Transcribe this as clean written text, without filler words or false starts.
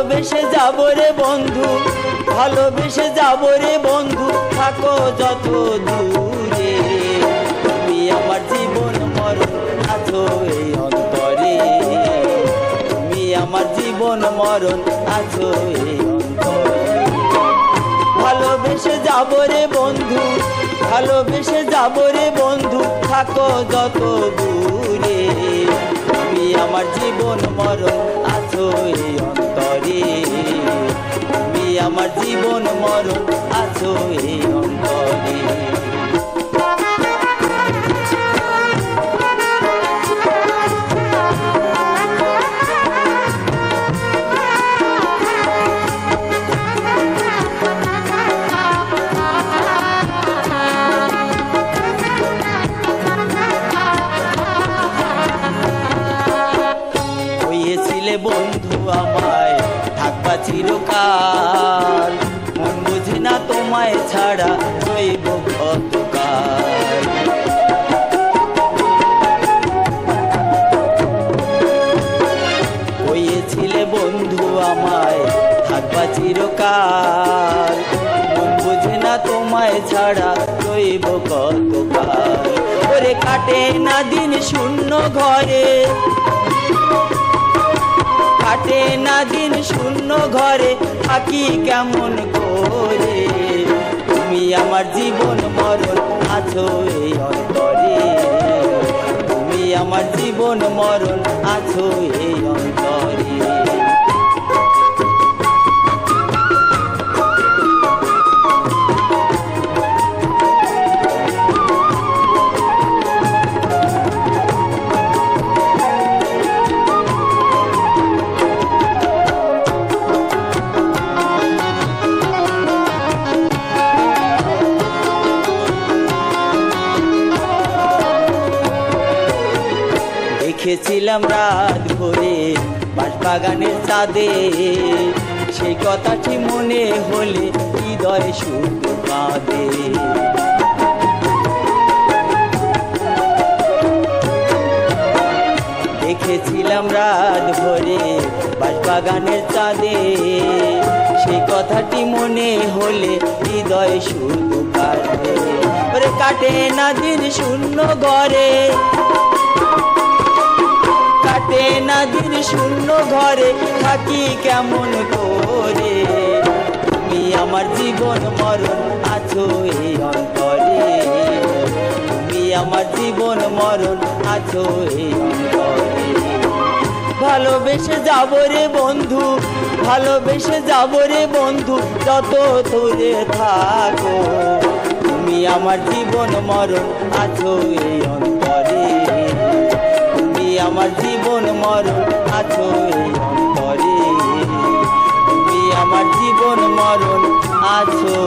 ভালোবেসে যাব রে বন্ধু, ভালোবেসে যাব রে বন্ধু, থাকো যত দূরে। তুমি আমার জীবন মরণ আছো এই অন্তরে, তুমি আমার জীবন মরণ আছো এই অন্তরে। ভালোবেসে যাব রে বন্ধু, ভালোবেসে যাব রে বন্ধু, থাকো যত দূরে। তুমি আমার জীবন মরণ আছো এই অন্তরে, তুমি আমার জীবন মরণ আছো এই অন্তরে। বন্ধু আমায় থাকবা চিরকাল, মন বুঝি না তোমায় ছাড়া রইব কতকাল। হয়েছিলে বন্ধু আমায় থাকবা চিরকাল, মন বুঝি না তোমায় ছাড়া রইব কতকাল। ওরে কাটে না দিন শূন্য ঘরে, কাটে না দিন শূন্য ঘরে, থাকি কেমন করে। তুমি আমার জীবন মরণ আছো এই অন্তরে, তুমি আমার জীবন মরণ আছো এই অন্তরে। দেখেছিলাম রাত ভরে বাঁশবাগানের চাঁদে, সেই কথাটি মনে হলে হৃদয় শুধু কাঁদে। দেখেছিলাম রাত ভরে বাঁশবাগানের চাঁদে, সেই কথাটি মনে হলে হৃদয় শুধু কাঁদে। ওরে কাটে না দিন শূন্য ঘরে, কাটে না দিন শূন্য ঘরে, থাকি কেমন করে। তুমি আমার জীবন মরণ আছো এই অন্তরে, তুমি আমার জীবন মরণ আছো এই অন্তরে। ভালোবেসে যাব রে বন্ধু, ভালোবেসে যাব রে বন্ধু, যত দূরে থাকো। তুমি আমার জীবন মরণ আছো এই অন্তরে, আমার জীবন মরণ আছো এই অন্তরে, তুমি আমার জীবন মরণ আছো।